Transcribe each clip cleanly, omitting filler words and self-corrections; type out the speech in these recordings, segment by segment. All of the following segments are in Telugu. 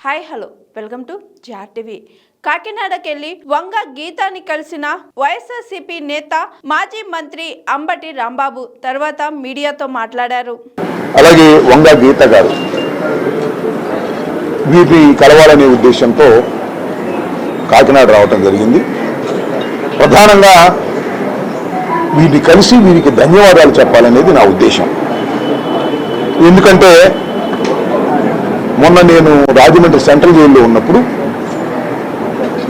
హాయ్ హలో వెల్కమ్ టు జాటీవీ. కాకినాడకెళ్లి వంగ గీతాని కలిసిన వైఎస్ఆర్సీపీ నేత మాజీ మంత్రి అంబటి రాంబాబు తర్వాత మీడియాతో మాట్లాడారు. అలాగే వంగ గీత గారు వీటి కలవాలనే ఉద్దేశంతో కాకినాడ రావటం జరిగింది. ప్రధానంగా వీటిని కలిసి వీరికి ధన్యవాదాలు చెప్పాలనేది నా ఉద్దేశం. ఎందుకంటే మొన్న నేను రాజమండ్రి సెంట్రల్ జైల్లో ఉన్నప్పుడు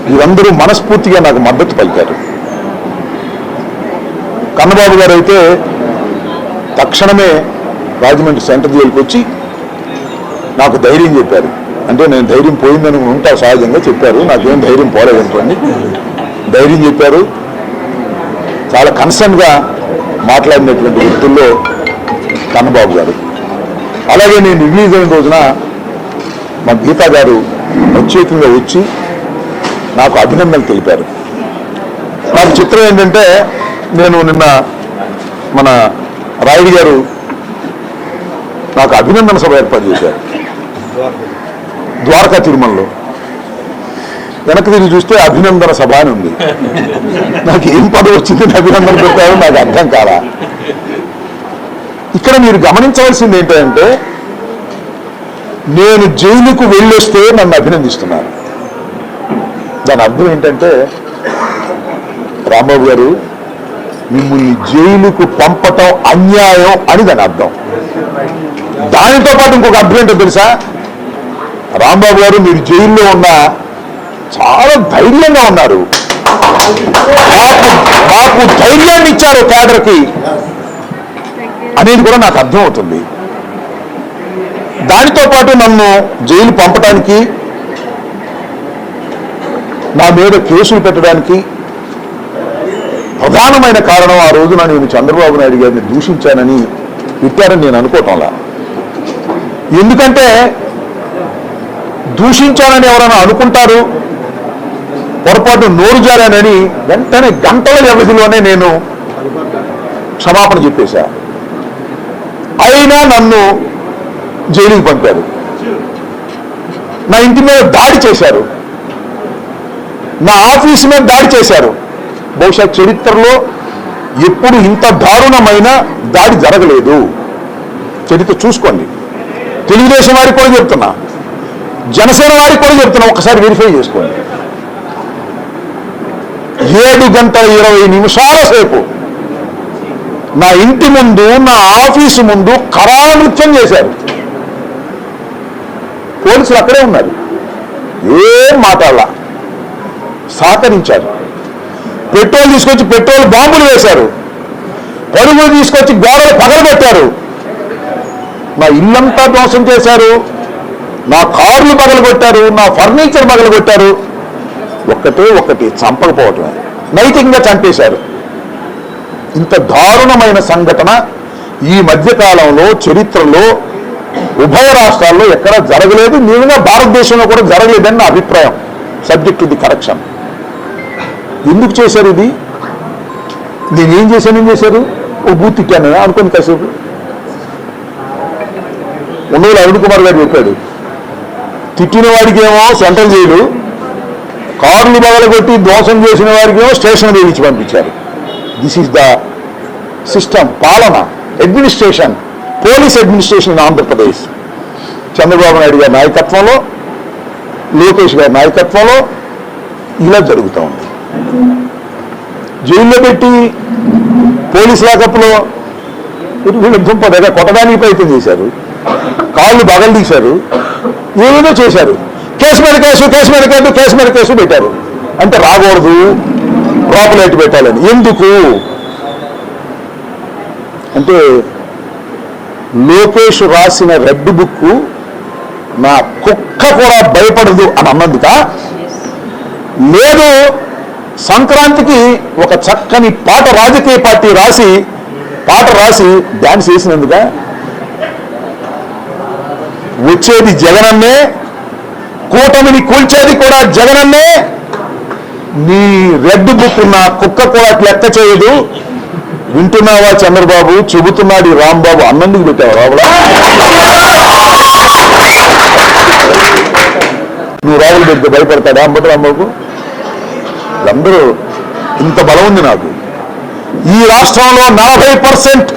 వీరందరూ మనస్ఫూర్తిగా నాకు మద్దతు పలికారు. కన్నబాబు గారు అయితే తక్షణమే రాజమండ్రి సెంట్రల్ జైలుకి వచ్చి నాకు ధైర్యం చెప్పారు. అంటే నేను ధైర్యం పోయిందని ఉంటా సహజంగా చెప్పారు, నాకేం ధైర్యం పోలేదనుకోండి. ధైర్యం చెప్పారు. చాలా కన్సర్న్గా మాట్లాడినటువంటి వ్యక్తుల్లో కన్నబాబు గారు. అలాగే నేను రిలీజ్ అయిన రోజున మా గీతా గారు ప్రత్యేకంగా వచ్చి నాకు అభినందనలు తెలిపారు. నాకు చిత్రం ఏంటంటే నేను నిన్న మన రాయుడు గారు నాకు అభినందన సభ ఏర్పాటు చేశారు ద్వారకా తిరుమలలో. వెనక్కి తిరిగి చూస్తే అభినందన సభ అని ఉంది. నాకు ఏం పదవి వచ్చింది అభినందన పెట్టారో నాకు అర్థం కాదా. ఇక్కడ మీరు గమనించవలసింది ఏంటంటే నేను జైలుకు వెళ్ళొస్తే నన్ను అభినందిస్తున్నారు. దాని అర్థం ఏంటంటే రాంబాబు గారు మిమ్మల్ని జైలుకు పంపటం అన్యాయం అని దాని అర్థం. దానితో పాటు ఇంకొక అర్థం ఏంటో తెలుసా, రాంబాబు గారు మీరు జైల్లో ఉన్నా చాలా ధైర్యంగా ఉన్నారు, మాకు ధైర్యాన్ని ఇచ్చారు కేడర్కి అనేది కూడా నాకు అర్థం అవుతుంది. దానితో పాటు నన్ను జైలు పంపడానికి, నా మీద కేసులు పెట్టడానికి ప్రధానమైన కారణం ఆ రోజున నేను చంద్రబాబు నాయుడు గారిని దూషించానని పెట్టారని నేను అనుకోవటంలా. ఎందుకంటే దూషించానని ఎవరైనా అనుకుంటారు, పొరపాటు నోరు జారానని వెంటనే గంటల వ్యవధిలోనే నేను క్షమాపణ చెప్పేశా. అయినా నన్ను జైలుకి పంపారు. నా ఇంటి మీద దాడి చేశారు, నా ఆఫీసు మీద దాడి చేశారు. బహుశా చరిత్రలో ఎప్పుడు ఇంత దారుణమైన దాడి జరగలేదు. చరిత్ర చూసుకోండి. తెలుగుదేశం వారికి కూడా చెప్తున్నా, జనసేన వారికి కూడా చెప్తున్నా, ఒకసారి వెరిఫై చేసుకోండి. 7 గంటల 20 నిమిషాల సేపు నా ఇంటి ముందు, నా ఆఫీసు ముందు కరానృత్యం చేశారు. పోలీసులు అక్కడే ఉన్నారు, ఏం మాట్లాడాల, సహకరించారు. పెట్రోల్ తీసుకొచ్చి పెట్రోల్ బాంబులు వేశారు, పరుగులు తీసుకొచ్చి గోడలు పగలగొట్టారు, నా ఇల్లంతా ధ్వంసం చేశారు, నా కార్లు పగలగొట్టారు, నా ఫర్నిచర్ పగలగొట్టారు. ఒక్కటి చంపకపోవటమే, నైతికంగా చంపేశారు. ఇంత దారుణమైన సంఘటన ఈ మధ్యకాలంలో చరిత్రలో ఉభయ రాష్ట్రాల్లో ఎక్కడ జరగలేదు, నిజంగా భారతదేశంలో కూడా జరగలేదని నా అభిప్రాయం. Subject the correction. ఎందుకు చేశారు ఇది? నేనేం చేశారు? ఓ బూత్ తిట్టాను అనుకోని కాసేపు. ఉన్నోళ్ళు అరుణ్ కుమార్ గారు చెప్పాడు, తిట్టిన వాడికి ఏమో సెంట్రల్ జైలు, కార్లు బగలగొట్టి దోషం చేసిన వారికి ఏమో స్టేషన్ వేయించి పంపించారు. దిస్ ఈజ్ ద సిస్టమ్, పాలన, administration, police administration in Andhra Pradesh. Chandrababu Naidu గారి నాయకత్వంలో, లోకేష్ గారి నాయకత్వంలో ఇలా జరుగుతూ ఉంది. జైల్లో పెట్టి పోలీస్ లాకప్లో వీళ్ళు దుంప దగ్గర కొట్టడానికి ప్రయత్నం చేశారు, కాళ్ళు బగలు తీశారు, ఏమేదో చేశారు. కేసు మీద కేసు పెట్టారు. అంటే రాకూడదు, ప్రాపర్లైట్ పెట్టాలని. ఎందుకు అంటే లోకేష్ రాసిన రెడ్ బుక్ నా కుక్క కూడా భయపడదు అని అన్నందుక, లేదు సంక్రాంతికి ఒక చక్కని పాట రాజకీయ పార్టీ పాట రాసి డాన్స్ చేసినందుక, వచ్చేది జగనన్నే, కూటమిని కూల్చేది కూడా జగనన్నే, నీ రెడ్ బుక్ నా కుక్క కూడా లెక్క చేయదు. వింటున్నావా చంద్రబాబు, చెబుతున్నాడు రాంబాబు అన్నందుకు పెట్టావు రావులా. భయపడతాడా అంబటి రాంబాబు? అందరూ ఇంత బలం ఉంది నాకు. ఈ రాష్ట్రంలో 40%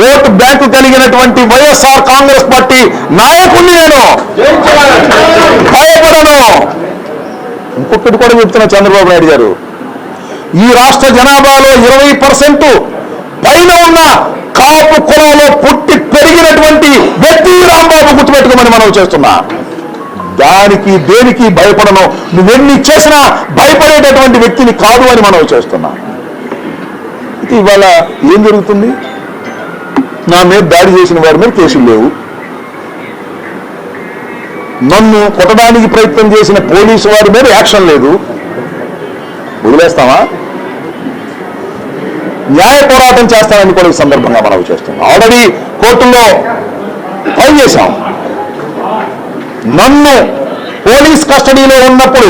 ఓటు బ్యాంకు కలిగినటువంటి వైఎస్ఆర్ కాంగ్రెస్ పార్టీ నాయకుడిని నేను భయపడను. ఇంకొకటి కూడా చెప్తున్నా చంద్రబాబు నాయుడు గారు, ఈ రాష్ట్ర జనాభాలో 20% పైన ఉన్న కాపు కులంలో పుట్టి పెరిగినటువంటి వ్యక్తి రాంబాబు, గుర్తుపెట్టుకోమని మనం చేస్తున్నా. దానికి దేనికి భయపడను. నువ్వెన్ని చేసినా భయపడేటటువంటి వ్యక్తిని కాదు అని మనం చేస్తున్నా. ఇది ఇవాళ ఏం జరుగుతుంది? నా మీద దాడి చేసిన వారి మీద కేసులు లేవు. నన్ను కొట్టడానికి ప్రయత్నం చేసిన పోలీసు వారి మీద యాక్షన్ లేదు. వదిలేస్తామా? న్యాయ పోరాటం చేస్తామని కూడా ఈ సందర్భంగా మనం చేస్తున్నాం. ఆల్రెడీ కోర్టులో ఫైల్ చేశాం. నన్ను పోలీస్ కస్టడీలో ఉన్నప్పుడు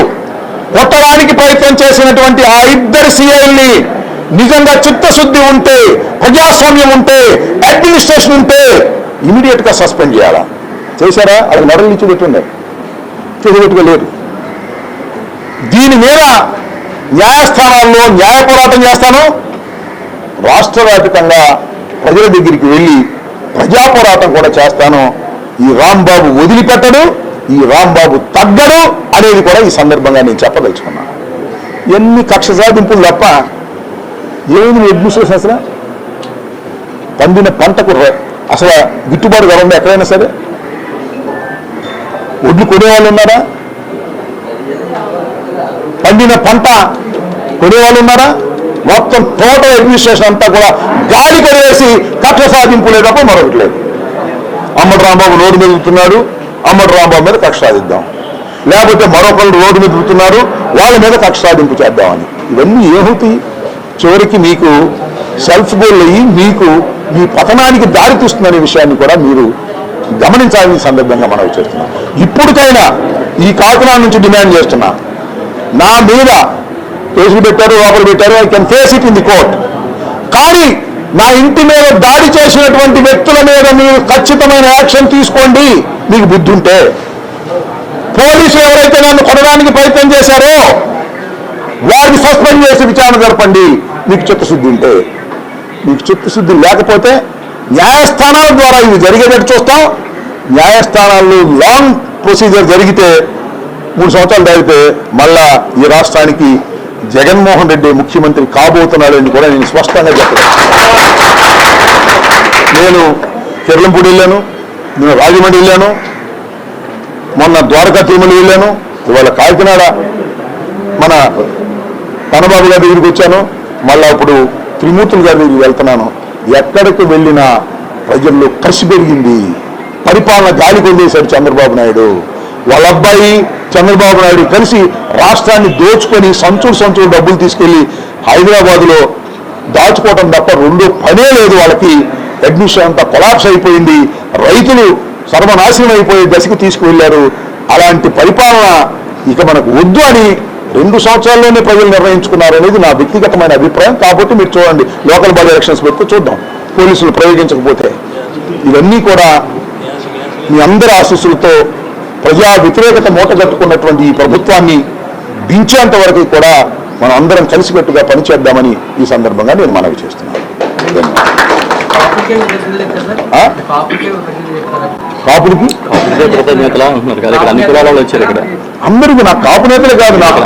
కొట్టడానికి ప్రయత్నం చేసినటువంటి ఆ ఇద్దరు సిఐల్ని నిజంగా చిత్తశుద్ధి ఉంటే, ప్రజాస్వామ్యం ఉంటే, అడ్మినిస్ట్రేషన్ ఉంటే ఇమీడియట్ గా సస్పెండ్ చేయాలా? చేశారా? అది మెడల్ ఇచ్చి పెట్టుండే, చేయబెట్టుకోలేదు. దీని మీద న్యాయస్థానాల్లో న్యాయ పోరాటం చేస్తాను. రాష్ట్ర వ్యాప్తంగా ప్రజల దగ్గరికి వెళ్ళి ప్రజా పోరాటం కూడా చేస్తాను. ఈ రాంబాబు వదిలిపెట్టడు, ఈ రాంబాబు తగ్గడు అనేది కూడా ఈ సందర్భంగా నేను చెప్పదలుచుకున్నాను. ఎన్ని కక్ష సాధింపులు తప్ప ఏమి అడ్మినిస్ట్రేషన్ అసలు పండిన పంటకు అసలు గిట్టుబాటు కావాలి. ఎక్కడైనా సరే ఒడ్లు కొనేవాళ్ళు ఉన్నారా? పండిన పంట కొనేవాళ్ళు ఉన్నారా? మొత్తం టోటల్ అడ్మినిస్ట్రేషన్ అంతా కూడా గాలి కొనేసి కక్ష సాధింపు లేదప్ప మరొకటి లేదు. అంబటి రాంబాబు రోడ్డు మీద తిరుగుతున్నాడు, అంబటి రాంబాబు మీద కక్ష సాధిద్దాం. లేకపోతే మరొకరు రోడ్డు మీద తిరుగుతున్నారు, వాళ్ళ మీద కక్ష సాధింపు చేద్దామని. ఇవన్నీ ఏమవుతాయి? చివరికి మీకు సెల్ఫ్ గోల్ అయ్యి మీకు మీ పతనానికి దారి తీస్తుందనే విషయాన్ని కూడా మీరు గమనించాలని సందర్భంగా మనం చేస్తున్నాం. ఇప్పటికైనా ఈ కాకినాడ నుంచి డిమాండ్ చేస్తున్నా, నా మీద కేసులు పెట్టారు, లోపల పెట్టారు, I can face it in the court. కానీ నా ఇంటి మీద దాడి చేసినటువంటి వ్యక్తుల మీద మీరు ఖచ్చితమైన యాక్షన్ తీసుకోండి. మీకు బుద్ధి ఉంటే పోలీసులు ఎవరైతే నన్ను కొనడానికి ప్రయత్నం చేశారో వారిని సస్పెండ్ చేసి విచారణ జరపండి. మీకు చిత్తశుద్ధి ఉంటే. మీకు చిత్తశుద్ధి లేకపోతే న్యాయస్థానాల ద్వారా ఇవి జరిగేటట్టు చూస్తాం. న్యాయస్థానాల్లో లాంగ్ ప్రొసీజర్ జరిగితే 3 సంవత్సరాలు దాటితే మళ్ళా ఈ రాష్ట్రానికి జగన్మోహన్ రెడ్డి ముఖ్యమంత్రి కాబోతున్నాడని కూడా నేను స్పష్టంగా చెప్పాను. నేను కిర్లంపూడి వెళ్ళాను, నేను రాజమండ్రి వెళ్ళాను, మొన్న ద్వారకా తిరుమల వెళ్ళాను, ఇవాళ కాకినాడ మన కన్నబాబు గారి దగ్గరికి వచ్చాను, మళ్ళా ఇప్పుడు త్రిమూర్తులు గారి దగ్గరికి వెళ్తున్నాను. ఎక్కడికి వెళ్ళినా ప్రజల్లో కసి పెరిగింది. పరిపాలన గాలి కొద్దేశాడు చంద్రబాబు నాయుడు. వాళ్ళ అబ్బాయి చంద్రబాబు నాయుడు కలిసి రాష్ట్రాన్ని దోచుకొని సంచుడు డబ్బులు తీసుకెళ్లి హైదరాబాద్లో దాచుకోవటం తప్ప రెండో పనే లేదు వాళ్ళకి. అడ్మిషన్ అంతా కొలాప్స్ అయిపోయింది. రైతులు సర్వనాశనం అయిపోయే దశకు తీసుకువెళ్లారు. అలాంటి పరిపాలన ఇక మనకు వద్దు అని 2 సంవత్సరాల్లోనే ప్రజలు నిర్ణయించుకున్నారు అనేది నా వ్యక్తిగతమైన అభిప్రాయం. కాబట్టి మీరు చూడండి, లోకల్ బాడీ ఎలక్షన్స్ పెడితే చూద్దాం, పోలీసులు ప్రయోగించకపోతే. ఇవన్నీ కూడా మీ అందరి ఆశీస్సులతో ప్రజా వ్యతిరేకత మూటగట్టుకున్నటువంటి ఈ ప్రభుత్వాన్ని దించేంత వరకు కూడా మనం అందరం కలిసికట్టుగా పనిచేద్దామని ఈ సందర్భంగా నేను మనవి చేస్తున్నాను. కాపుడికి అందరికీ నా కాపు నేతలే కాదు, నాకు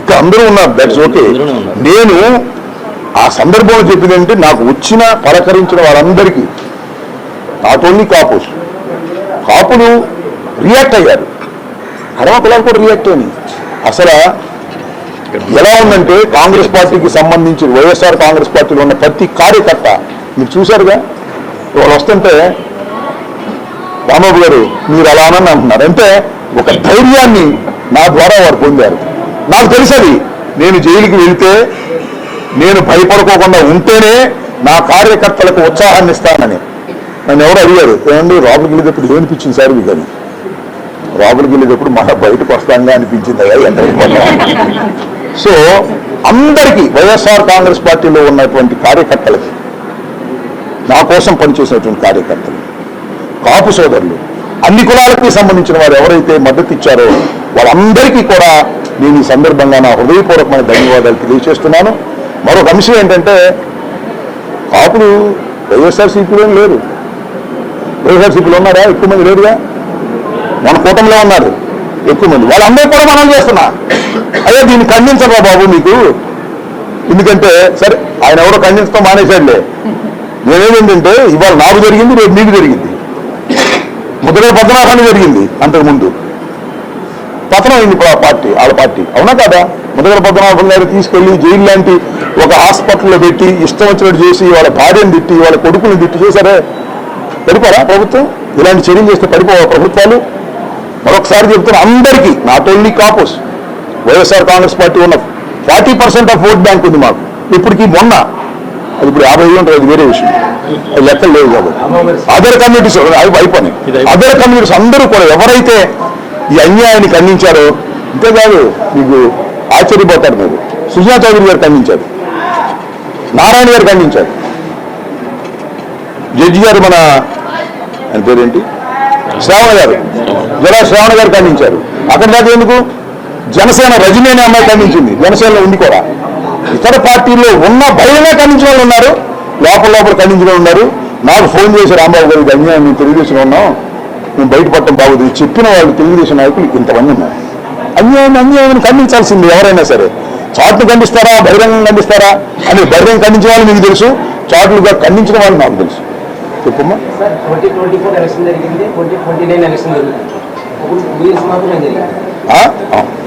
ఇక్కడ అందరూ ఉన్నారు. That's okay. నేను ఆ సందర్భంలో చెప్పిందంటే నాకు వచ్చిన పలకరించిన వాళ్ళందరికీ, నాట్ ఓన్లీ కాపులు రియాక్ట్ అయ్యారు, కడమ పిల్లలు కూడా రియాక్ట్ అయ్యి. అసలు ఎలా ఉందంటే కాంగ్రెస్ పార్టీకి సంబంధించి వైఎస్ఆర్ కాంగ్రెస్ పార్టీలో ఉన్న ప్రతి కార్యకర్త మీరు చూశారుగా, వాళ్ళు వస్తుంటే రాంబాబు గారు మీరు అలా అని అంటున్నారు అంటే ఒక ధైర్యాన్ని నా ద్వారా వారు పొందారు. నాకు తెలుసది, నేను జైలుకి వెళ్తే నేను భయపడుకోకుండా ఉంటేనే నా కార్యకర్తలకు ఉత్సాహాన్ని ఇస్తానని. నన్ను ఎవరు అడిగారు, ఏమండి లోపలికి వెళ్ళేటప్పుడు ఏమనిపించింది సార్ మీకు అని. లోపలికి వెళ్ళేటప్పుడు మళ్ళీ బయటకు వస్తాంగా అనిపించింది అయ్యా. సో అందరికీ వైఎస్ఆర్ కాంగ్రెస్ పార్టీలో ఉన్నటువంటి కార్యకర్తలకి, నా కోసం పనిచేసినటువంటి కార్యకర్తలు, కాపు సోదరులు అన్ని కులాలకి సంబంధించిన వారు ఎవరైతే మద్దతు ఇచ్చారో వాళ్ళందరికీ కూడా నేను ఈ సందర్భంగా నా హృదయపూర్వకమైన ధన్యవాదాలు తెలియజేస్తున్నాను. మరొక అంశం ఏంటంటే కాపులు వైఎస్ఆర్సీపీలో లేరు. వైఎస్ఆర్సీపీలో ఉన్నారా? ఎక్కువ మంది లేరుగా. మన కూటమిలో ఉన్నారు ఎక్కువ మంది. వాళ్ళందరూ కూడా మనం చేస్తున్నా అయ్యా దీన్ని ఖండించరా బాబు మీకు. ఎందుకంటే సరే ఆయన ఎవరో ఖండించడం మానేశాడులే. నేనేంటంటే ఇవాళ నాకు జరిగింది, రేపు నీకు జరిగింది. ముద్రగడ పద్మనాభాన్ని జరిగింది, అంతకుముందు పతనం అయింది ఇప్పుడు ఆ పార్టీ, వాళ్ళ పార్టీ. అవునా కదా? ముద్రగడ పద్మనాభం గారు తీసుకెళ్లి జైలు లాంటి ఒక హాస్పిటల్లో పెట్టి ఇష్టం వచ్చినట్టు చేసి వాళ్ళ భార్యను తిట్టి వాళ్ళ కొడుకుని తిట్టి చేశారే. పడిపోరా ప్రభుత్వం? ఇలాంటి చర్యలు చేస్తే పడిపోవా ప్రభుత్వాలు? మరొకసారి చెప్తున్నా అందరికీ, not only Kapus, YSR Congress party ఉన్న 40% ఆఫ్ ఓట్ బ్యాంక్ ఉంది మాకు. ఇప్పటికీ మొన్న అది ఇప్పుడు 50 ఉంటుంది, అది వేరే విషయం, అది లెక్కలు లేవు కాబట్టి. అదర్ కమ్యూనిటీస్ అయిపోయినాయి. అదర్ కమ్యూనిటీస్ అందరూ కూడా ఎవరైతే ఈ అన్యాయాన్ని ఖండించారో, ఇంతేకాదు మీకు ఆశ్చర్యపోతారు మీరు, సుజనా చౌదరి గారు ఖండించారు, నారాయణ గారు ఖండించారు, జడ్జి గారు మన ఆయన పేరేంటి శ్రావణ గారు, శ్రావణ గారు ఖండించారు. అక్కడ దాకా ఎందుకు జనసేన రజనీ అనే అమ్మాయి ఖండించింది, జనసేనలో ఉండి కూడా. ఇతర పార్టీల్లో ఉన్న బయలుగా ఖండించిన వాళ్ళు ఉన్నారు, లోపల ఖండించిన వాళ్ళు ఉన్నారు. నాకు ఫోన్ చేసి రాంబాబు గారికి అన్యాయం మేము తెలుగుదేశంలో ఉన్నాం, మేము బయటపడటం బాగుంది చెప్పిన వాళ్ళు తెలుగుదేశం నాయకులు ఇంతమంది ఉన్నారు. అన్యాయాన్ని ఖండించాల్సింది ఎవరైనా సరే. చాట్లు ఖండిస్తారా, బహిరంగంగా ఖండిస్తారా అని బహిరంగ ఖండించిన వాళ్ళు మీకు తెలుసు, చాట్లుగా ఖండించిన వాళ్ళు నాకు తెలుసు. చెప్పమ్మా. 2024 ఎలక్షన్ జరిగింది, 2029 ఎలక్షన్ జరుగుతుంది. ఇప్పుడు 2 ఇయర్స్ మాత్రమే జరిగింది.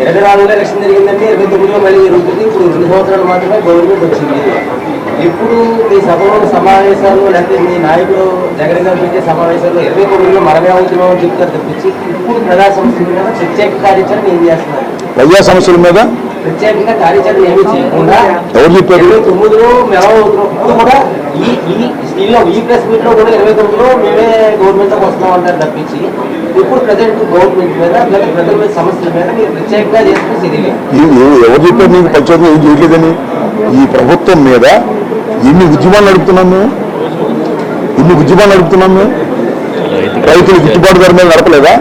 24లో ఎలక్షన్ జరిగిందంటే 29లో మళ్ళీ జరుగుతుంది. ఇప్పుడు 2 సంవత్సరాలు మాత్రమే గవర్నమెంట్ వచ్చింది. ఇప్పుడు మీ సభలో సమావేశాలు లేకపోతే మీ నాయకుడు జగన్ గారు పెట్టే సమావేశాల్లో 29లో మనమే అవుతున్నాం అని చెప్తారు తప్పించి ఇప్పుడు ప్రజా సమస్యల మీద ప్రత్యేక కార్యాచరణ ఏం చేస్తున్నారు? ప్రజా సమస్యల మీద ప్రత్యేకంగా కార్యాచరణ ఏమీ చేయకుండా ఎవరు చెప్పారు? 29లో మేము అవుతున్నాం. ఇప్పుడు కూడా ఈ ప్రెస్ మీట్ లో కూడా 29లో మేమే గవర్నమెంట్ లోకి వస్తున్నాం అంటారు తప్పించి ఇప్పుడు ప్రజెంట్ గవర్నమెంట్ మీద లేదా ప్రజల మీద సమస్యల మీద మీరు ప్రత్యేకంగా చేస్తున్న చర్యలే. ఎవరు చెప్పారు నీకు పంచాయతీ ఏం చేయలేదని? ఈ ప్రభుత్వం మీద ఎన్ని ఉద్యమాలు నడుపుతున్నాము, రైతులు గిట్టుబాటు ధర మీద నడపలేదా?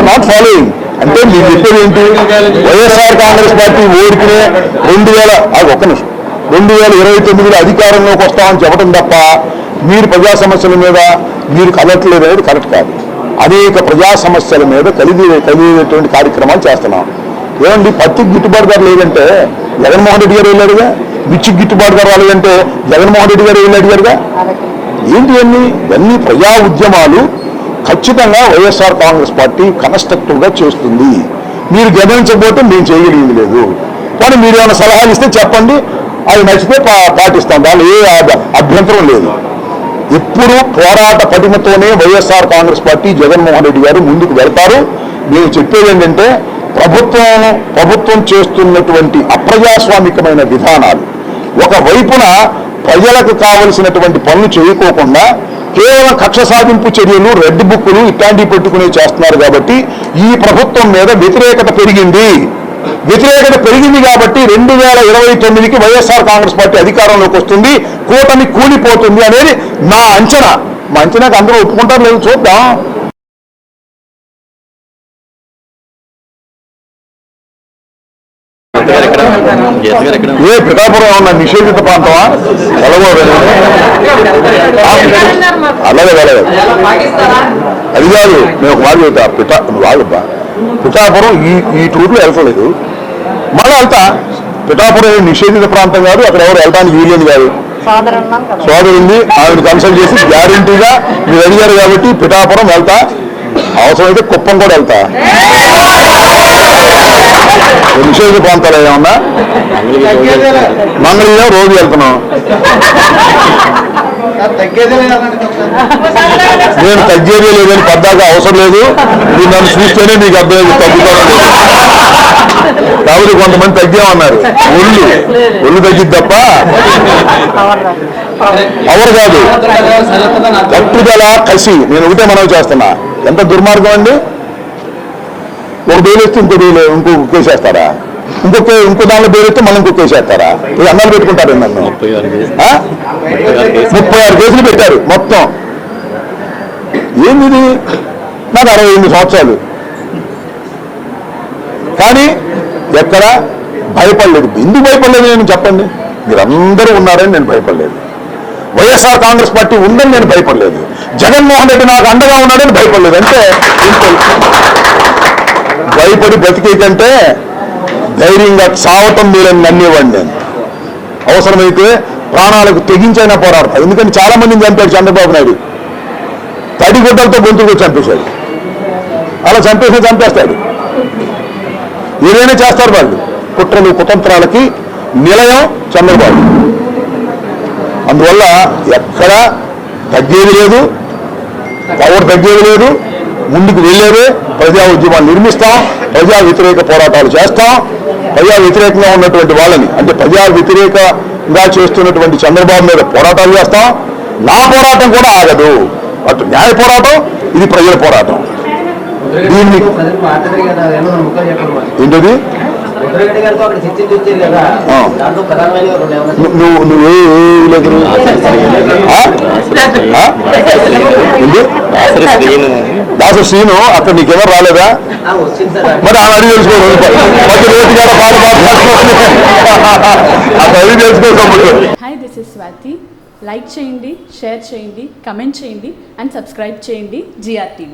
Not following. అంటే మీరు చెప్పేది ఏంటి? వైఎస్ఆర్ కాంగ్రెస్ పార్టీ ఓడికినే 2029లో అధికారంలోకి వస్తామని చెప్పడం తప్ప మీరు ప్రజా సమస్యల మీద మీరు కలగట్లేదు అనేది కరెక్ట్ కాదు. అనేక ప్రజా సమస్యల మీద కలిగేటువంటి కార్యక్రమాలు చేస్తున్నాం. ఏమండి పత్తికి గిట్టుబాటు ధర లేదంటే జగన్మోహన్ రెడ్డి గారు వెళ్ళాడుగా, మిర్చికి గిట్టుబాటు ధర రాలేదంటే జగన్మోహన్ రెడ్డి గారు వెళ్ళాడుగా. ఏంటి ఇవన్నీ ప్రజా ఉద్యమాలు ఖచ్చితంగా వైఎస్ఆర్ కాంగ్రెస్ పార్టీ కన్స్ట్రక్టివ్గా చేస్తుంది. మీరు గమనించకపోతే మేము చేయగలిగింది లేదు. కానీ మీరు ఏమైనా సలహాలు ఇస్తే చెప్పండి, అవి నచ్చితే పాటిస్తాం, దానిలో ఏ అభ్యంతరం లేదు. ఎప్పుడు పోరాట పటిమతోనే వైఎస్ఆర్ కాంగ్రెస్ పార్టీ జగన్మోహన్ రెడ్డి గారు ముందుకు వెళ్తారు. నేను చెప్పేది ఏంటంటే ప్రభుత్వం చేస్తున్నటువంటి అప్రజాస్వామికమైన విధానాలు, ఒకవైపున ప్రజలకు కావలసినటువంటి పనులు చేయకోకుండా కేవలం కక్ష సాధింపు చర్యలు, రెడ్ బుక్కులు ఇట్లాంటివి పెట్టుకునే చేస్తున్నారు. కాబట్టి ఈ ప్రభుత్వం మీద వ్యతిరేకత పెరిగింది కాబట్టి 2029కి వైఎస్ఆర్ కాంగ్రెస్ పార్టీ అధికారంలోకి వస్తుంది, కూటమి కూలిపోతుంది అనేది నా అంచనా. మా అంచనాకి అందరూ ఒప్పుకుంటారు లేదు చూద్దాం. ఏ పిఠాపురం ఏమన్నా నిషేధిత ప్రాంతమా? అలాగే అది కాదు. నేను ఒక మాట చెబుతా, వాళ్ళబ్బా పిఠాపురం ఈ టూర్లో వెళ్తలేదు, మళ్ళీ వెళ్తా. పిఠాపురం నిషేధిత ప్రాంతం కాదు, అక్కడ ఎవరు వెళ్ళడానికి వీలేదు కాదు. సోదరుంది, ఆవిడ కన్సల్ట్ చేసి గ్యారంటీగా మీరు అడిగారు కాబట్టి పిఠాపురం వెళ్తా, అవసరమైతే కుప్పం కూడా వెళ్తా. నిషేధిత ప్రాంతాలు ఏమన్నా మంగళగిరిలో రోజు వెళ్తున్నాం. నేను తగ్గేదే లేదని పద్దాక అవసరం లేదు, మీరు నన్ను చూస్తేనే మీకు అర్థమైంది తగ్గుతాను లేదు. కాబట్టి కొంతమంది తగ్గామన్నారు, ఒళ్ళు తగ్గిద్ది తప్ప పవర్ కాదు, పట్టుదల కసి. నేను ఒకటే మనవి చేస్తున్నా, ఎంత దుర్మార్గం అండి. ఒక బెయిల్ వేస్తే ఇంకో కేసేస్తారా, ఇంకో దానిలో బెయిల్ వేస్తే మళ్ళీ ఇంకో కేసేస్తారా? ఇది అన్నాలు పెట్టుకుంటారు. నన్ను 36 కేసులు పెట్టారు మొత్తం. ఏంది నాకు 68 సంవత్సరాలు. కానీ ఎక్కడ భయపడలేదు. ఎందుకు భయపడలేదు నేను చెప్పండి? మీరందరూ ఉన్నారని నేను భయపడలేదు. వైఎస్ఆర్ కాంగ్రెస్ పార్టీ ఉందని నేను భయపడలేదు. జగన్మోహన్ రెడ్డి నాకు అండగా ఉన్నాడని భయపడలేదు. అంటే భయపడి బతికే కంటే ధైర్యంగా సావటం మీరని నమ్మేవాడిని నేను. అవసరమైతే ప్రాణాలకు తెగించైనా పోరాడతా. ఎందుకంటే చాలా మందిని చంపాడు చంద్రబాబు నాయుడు. తడిగుడ్డలతో గొంతుకు చంపేశాడు. అలా చంపేస్తాడు. ఏదైనా చేస్తారు వాళ్ళు. కుట్రలు కుతంత్రాలకి నిలయం చంద్రబాబు. అందువల్ల ఎక్కడ తగ్గేది లేదు, పవర్ తగ్గేది లేదు. ముందుకు వెళ్ళేదే ప్రజా ఉద్యమాలు నిర్మిస్తాం, ప్రజా వ్యతిరేక పోరాటాలు చేస్తాం. ప్రజా వ్యతిరేకంగా ఉన్నటువంటి వాళ్ళని, అంటే ప్రజా వ్యతిరేకంగా చేస్తున్నటువంటి చంద్రబాబు మీద పోరాటాలు చేస్తాం. నా పోరాటం కూడా ఆగదు. అటు న్యాయ పోరాటం, ఇది ప్రజల పోరాటం. దీన్ని ఏంటది నువ్వే దాస శ్రీను అక్కడ నీకెవరు రాలేదా? మరి ఆమె అడిగి తెలుసుకోవాలి. అక్కడ అడిగి తెలుసుకోవచ్చు. Hi, this is Swathi. Like చేయండి, షేర్ చేయండి, కమెంట్ చేయండి అండ్ సబ్స్క్రైబ్ చేయండి GR TV.